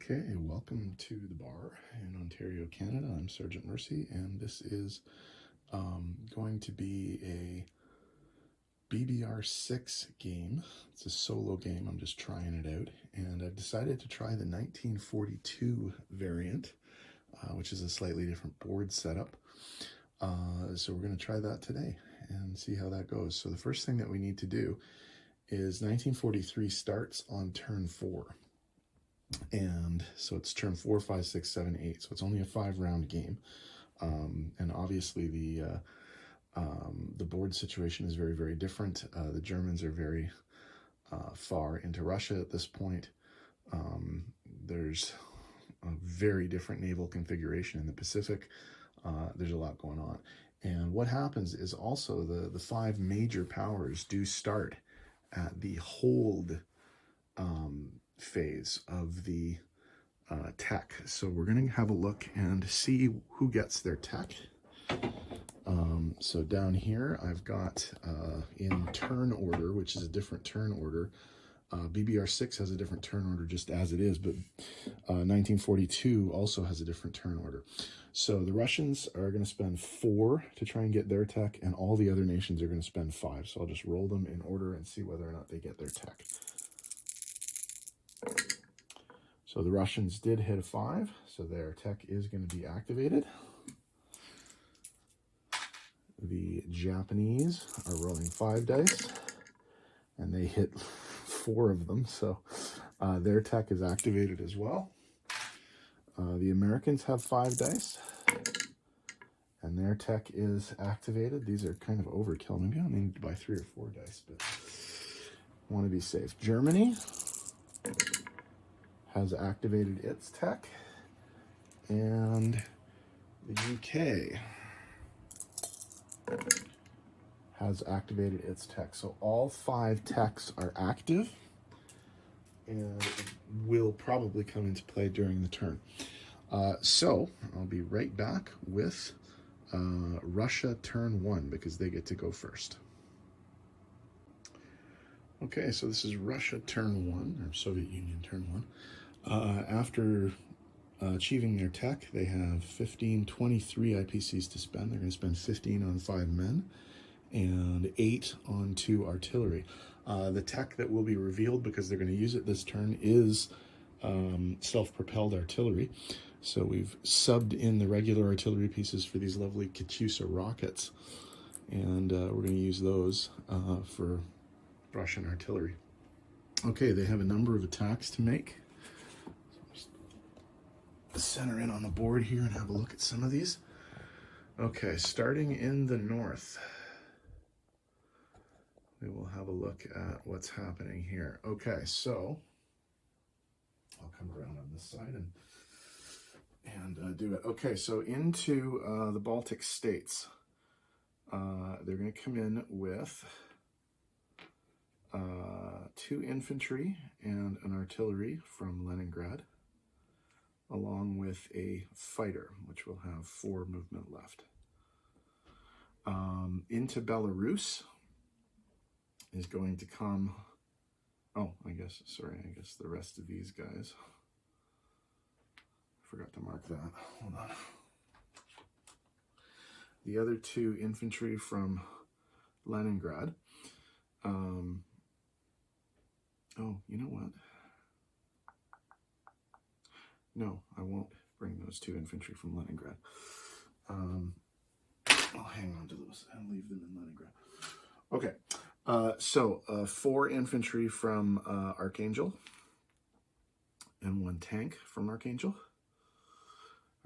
Okay, welcome to the bar in Ontario, Canada. I'm Sergeant Mercy, and this is going to be a BBR 6 game. It's a solo game. I'm just trying it out, and I've decided to try the 1942 variant, which is a slightly different board setup. So we're going to try that today and see how that goes. So the first thing that we need to do is 1943 starts on turn 4. And so it's turn 4, 5, 6, 7, 8. So it's only a 5-round game. And obviously the board situation is very, very different. The Germans are very far into Russia at this point. There's a very different naval configuration in the Pacific. There's a lot going on. And what happens is also the 5 major powers do start at the hold phase of the tech. So we're going to have a look and see who gets their tech. So down here I've got in turn order, which is a different turn order. BBR 6 has a different turn order just as it is, but 1942 also has a different turn order. So the Russians are going to spend 4 to try and get their tech, and all the other nations are going to spend 5. So I'll just roll them in order and see whether or not they get their tech. So the Russians did hit a 5, so their tech is going to be activated. The Japanese are rolling 5 dice, and they hit 4 of them, so their tech is activated as well. The Americans have 5 dice, and their tech is activated. These are kind of overkill. Maybe I'll need to buy 3 or 4 dice, but I want to be safe. Germany has activated its tech, and the UK has activated its tech. So all 5 techs are active and will probably come into play during the turn. So I'll be right back with Russia turn 1 because they get to go first. Okay, so this is Russia turn 1, or Soviet Union turn 1. After achieving their tech, they have 23 IPCs to spend. They're going to spend 15 on 5 men and 8 on 2 artillery. The tech that will be revealed, because they're going to use it this turn, is self-propelled artillery. So we've subbed in the regular artillery pieces for these lovely Katyusha rockets, and we're going to use those for Russian artillery. Okay, they have a number of attacks to make. Center in on the board here and have a look at some of these. Okay, starting in the north, we will have a look at what's happening here. Okay, so I'll come around on this side and do it. Okay, so into the Baltic states, they're going to come in with 2 infantry and an artillery from Leningrad, along with a fighter, which will have 4 movement left. Into Belarus is going to come, I guess the rest of these guys. I forgot to mark that. Hold on. The other 2 infantry from Leningrad. You know what? No, I won't bring those 2 infantry from Leningrad. I'll hang on to those and leave them in Leningrad. Okay, so 4 infantry from Archangel and 1 tank from Archangel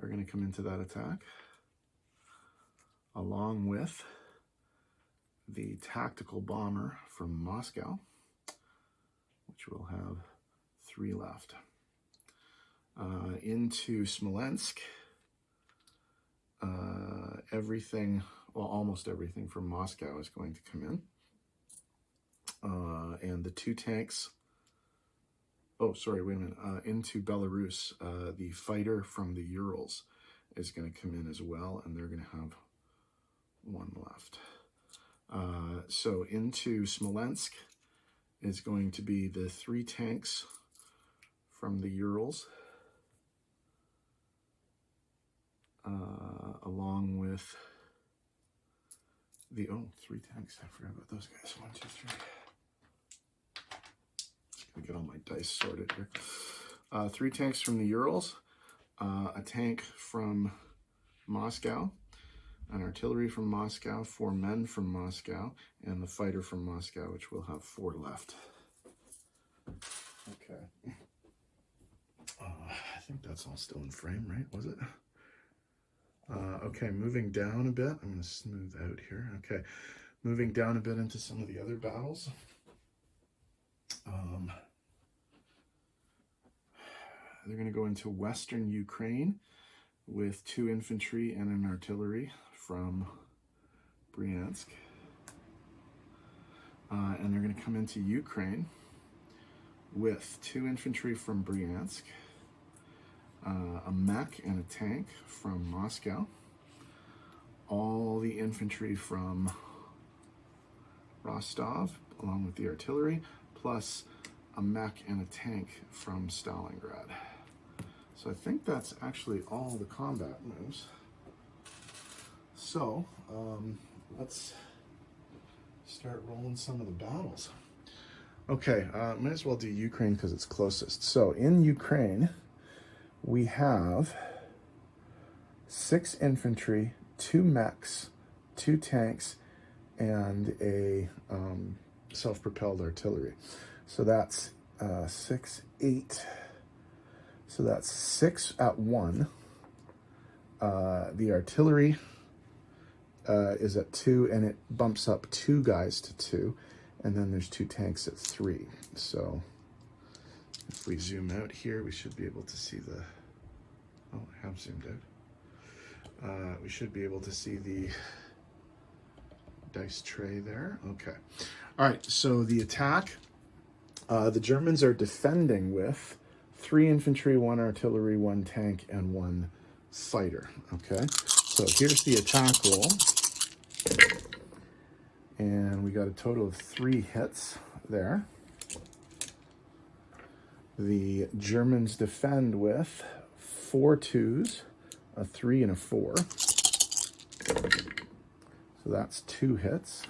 are going to come into that attack, along with the tactical bomber from Moscow, which will have 3 left. Into Smolensk, almost everything from Moscow is going to come in. And the 2 tanks, into Belarus, the fighter from the Urals is going to come in as well, and they're going to have 1 left. So into Smolensk is going to be the 3 tanks from the Urals, along with the, 3 tanks. I forgot about those guys. 1, 2, 3. Just gonna get all my dice sorted here. 3 tanks from the Urals, a tank from Moscow, an artillery from Moscow, 4 men from Moscow, and the fighter from Moscow, which will have 4 left. Okay. I think that's all still in frame, right? Was it? Okay, moving down a bit. I'm going to smooth out here. Okay, moving down a bit into some of the other battles. They're going to go into Western Ukraine with 2 infantry and an artillery from Bryansk. And they're going to come into Ukraine with 2 infantry from Bryansk, a mech and a tank from Moscow, all the infantry from Rostov, along with the artillery, plus a mech and a tank from Stalingrad. So I think that's actually all the combat moves. So let's start rolling some of the battles. Okay, might as well do Ukraine because it's closest. So in Ukraine, we have 6 infantry, 2 mechs, 2 tanks, and a self-propelled artillery. So that's 6, 8. So that's 6 at 1. The artillery is at 2, and it bumps up 2 guys to 2. And then there's 2 tanks at 3. So if we zoom out here, we should be able to see the, I have zoomed out. We should be able to see the dice tray there. Okay. All right, so the attack, the Germans are defending with 3 infantry, 1 artillery, 1 tank, and 1 fighter. Okay, so here's the attack roll. And we got a total of 3 hits there. The Germans defend with 4 2s, a 3, and a 4. So that's 2 hits.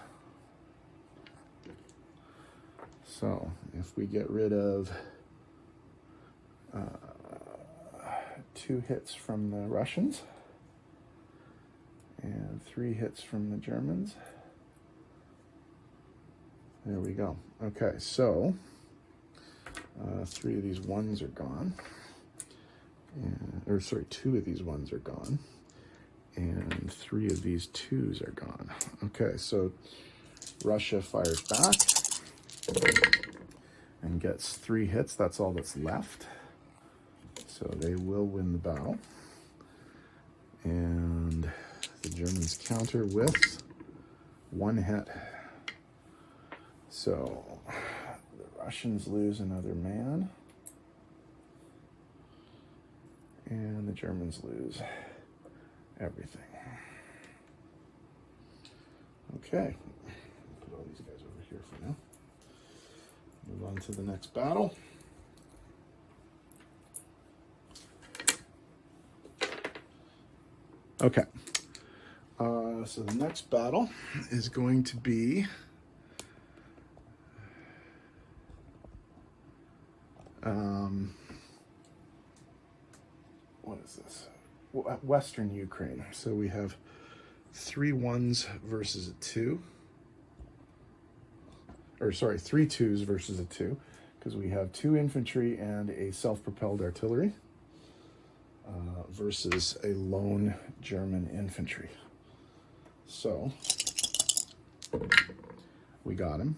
So if we get rid of 2 hits from the Russians and 3 hits from the Germans, there we go. Okay, so 3 of these 1s are gone. Or sorry, 2 of these 1s are gone. And 3 of these 2s are gone. Okay, so Russia fires back and gets 3 hits. That's all that's left. So they will win the battle. And the Germans counter with 1 hit. So the Russians lose another man, and the Germans lose everything. Okay, put all these guys over here for now. Move on to the next battle. Okay, so the next battle is going to be what is this? Western Ukraine. So we have 3 1s versus a 2. Or sorry, 3 2s versus a 2, because we have 2 infantry and a self-propelled artillery versus a lone German infantry. So we got him.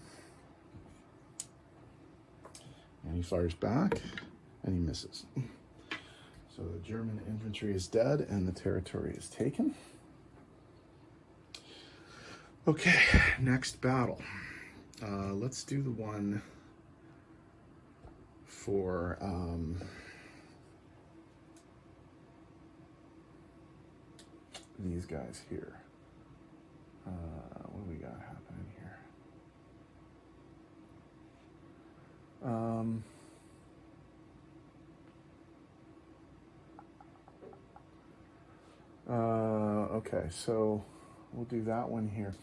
And he fires back, and he misses. So the German infantry is dead, and the territory is taken. Okay, next battle. Let's do the one for these guys here. What do we got happening here? Okay, so we'll do that one here.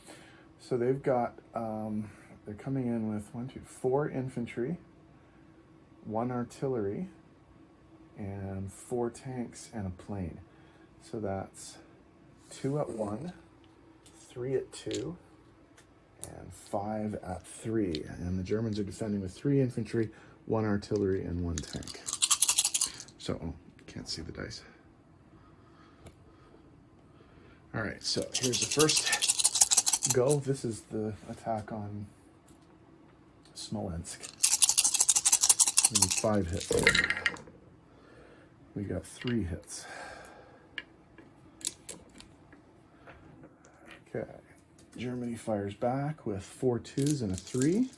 So they've got, they're coming in with 4 infantry, 1 artillery, and 4 tanks and a plane. So that's 2 at 1, 3 at 2, and 5 at 3. And the Germans are defending with 3 infantry, 1 artillery, and 1 tank. So, oh, can't see the dice. All right, so here's the first go. This is the attack on Smolensk. We need 5 hits here. We got 3 hits. Okay, Germany fires back with 4 2s and a 3,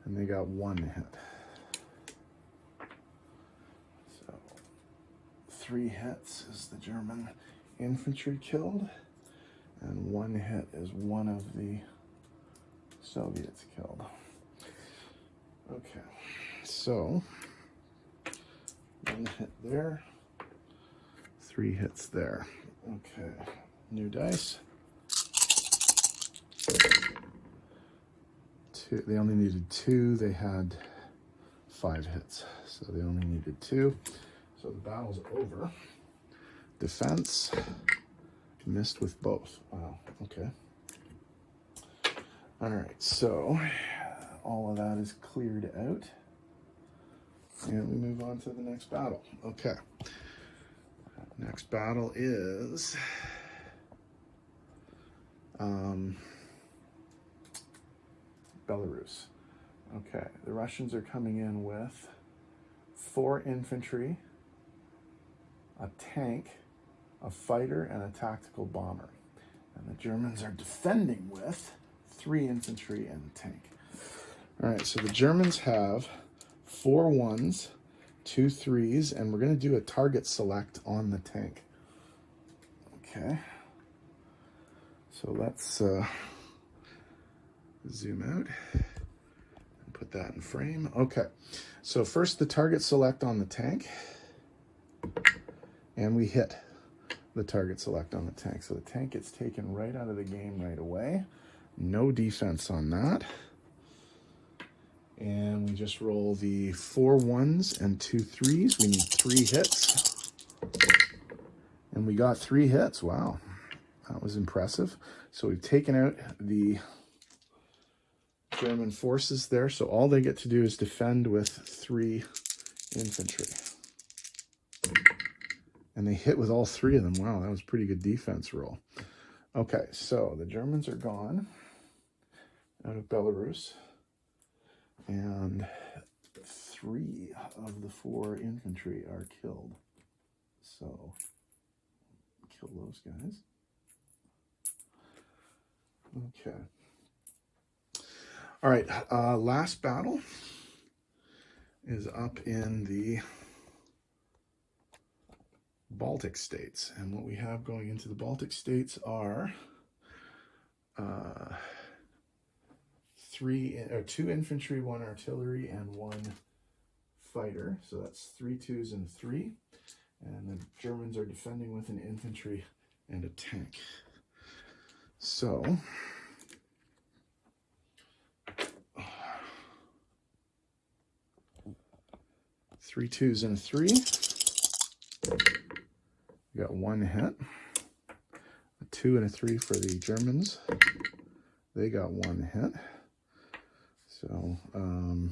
and they got 1 hit. So 3 hits is the German infantry killed, and 1 hit is one of the Soviets killed. Okay, so 1 hit there, 3 hits there. Okay, new dice. 2, they only needed 2, they had 5 hits, so they only needed 2. So the battle's over. Defense, missed with both. Wow, okay. All right, so all of that is cleared out. And we move on to the next battle. Okay. Next battle is Belarus. Okay, the Russians are coming in with 4 infantry, a tank, a fighter, and a tactical bomber. And the Germans are defending with 3 infantry and a tank. All right, so the Germans have 4 1s, 2 3s, and we're going to do a target select on the tank. Okay. So let's zoom out and put that in frame. Okay, so first the target select on the tank, and we hit the target select on the tank. So the tank gets taken right out of the game right away. No defense on that. And we just roll the 4 1s and 2 3s. We need 3 hits. And we got 3 hits. Wow, that was impressive. So we've taken out the German forces there. So all they get to do is defend with 3 infantry. And they hit with all 3 of them. Wow, that was a pretty good defense roll. Okay, so the Germans are gone out of Belarus. And 3 of the 4 infantry are killed. So, kill those guys. Okay. All right, last battle is up in the Baltic states. And what we have going into the Baltic states are 2 infantry, 1 artillery, and 1 fighter. So that's 3 2s and a 3. And the Germans are defending with an infantry and a tank. So 3 2s and a 3. We got 1 hit. A 2 and a 3 for the Germans. They got 1 hit. So, so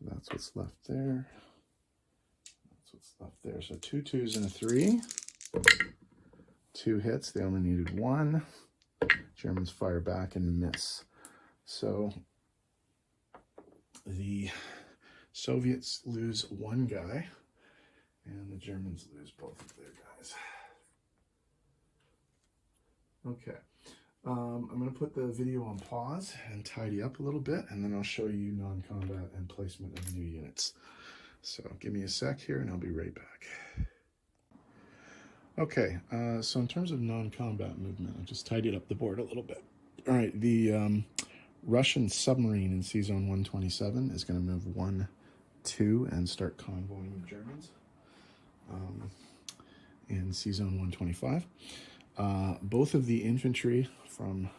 that's what's left there. That's what's left there. So 2 2s and a 3. 2 hits. They only needed 1. Germans fire back and miss. So the Soviets lose 1 guy, and the Germans lose both of their guys. Okay. I'm going to put the video on pause and tidy up a little bit, and then I'll show you non-combat and placement of new units. So give me a sec here, and I'll be right back. Okay, so in terms of non-combat movement, I've just tidied up the board a little bit. All right, the Russian submarine in C-Zone 127 is going to move 1, 2, and start convoying the Germans. in C-Zone 125. Both of the infantry from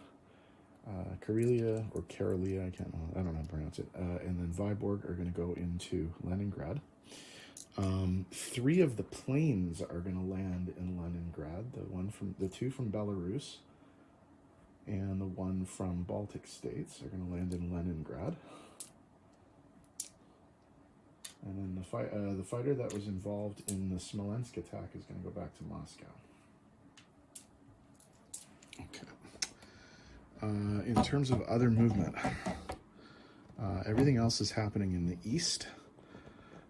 Karelia or Karelia, I don't know how to pronounce it, and then Vyborg are going to go into Leningrad. 3 of the planes are going to land in Leningrad. The 2 from Belarus and the 1 from Baltic states are going to land in Leningrad. And then the fighter that was involved in the Smolensk attack is going to go back to Moscow. Okay. In terms of other movement, everything else is happening in the east.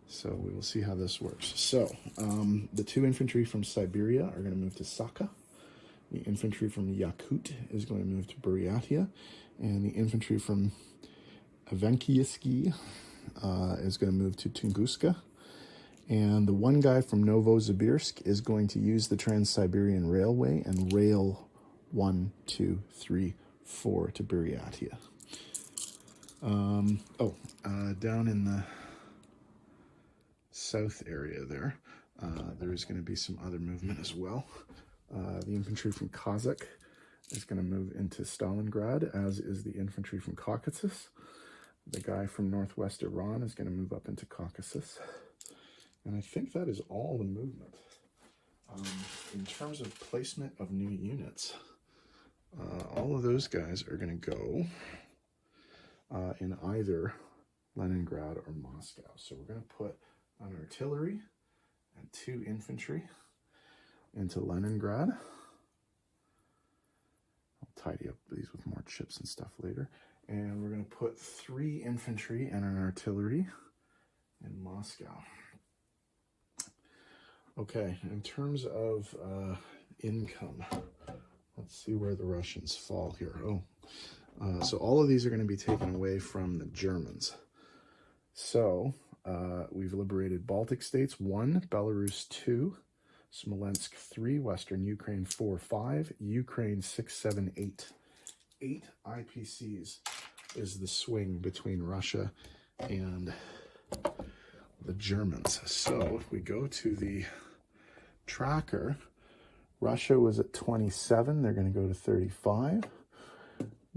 So we will see how this works. So the 2 infantry from Siberia are going to move to Sakha. The infantry from Yakut is going to move to Buryatia. And the infantry from Avenkiyski is going to move to Tunguska. And the 1 guy from Novosibirsk is going to use the Trans-Siberian Railway and rail 1, 2, 3, 4 to Buryatia. Down in the south area there, there's going to be some other movement as well. The infantry from Kazakh is going to move into Stalingrad, as is the infantry from Caucasus. The guy from northwest Iran is going to move up into Caucasus. And I think that is all the movement. In terms of placement of new units, all of those guys are going to go in either Leningrad or Moscow. So we're going to put an artillery and 2 infantry into Leningrad. I'll tidy up these with more chips and stuff later. And we're going to put 3 infantry and an artillery in Moscow. Okay, in terms of income, let's see where the Russians fall here. So all of these are going to be taken away from the Germans. So we've liberated Baltic states 1, Belarus 2, Smolensk 3, Western Ukraine 4, 5, Ukraine 6, 7, 8. 8 IPCs is the swing between Russia and the Germans. So if we go to the tracker, Russia was at 27, they're going to go to 35.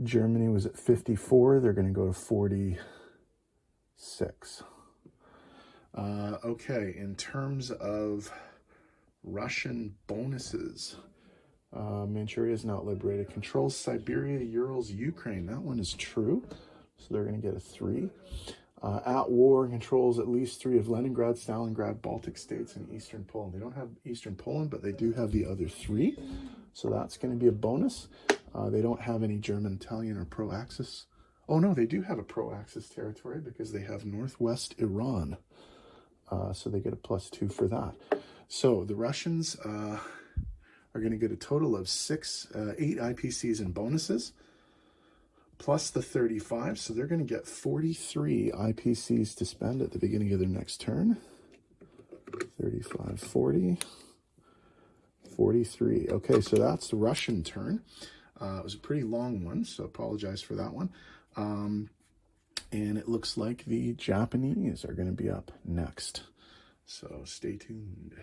Germany was at 54, they're going to go to 46. Okay, in terms of Russian bonuses, Manchuria is not liberated. Controls Siberia, Urals, Ukraine. That one is true. So they're going to get a 3. At war, controls at least 3 of Leningrad, Stalingrad, Baltic states, and Eastern Poland. They don't have Eastern Poland, but they do have the other 3. So that's going to be a bonus. They don't have any German, Italian, or pro-Axis. Oh, no, they do have a pro-Axis territory because they have northwest Iran. So they get a +2 for that. So the Russians are going to get a total of 8 IPCs and bonuses, plus the 35. So they're going to get 43 IPCs to spend at the beginning of their next turn. 35, 40, 43. Okay, so that's the Russian turn. It was a pretty long one, so apologize for that one. And it looks like the Japanese are going to be up next. So stay tuned.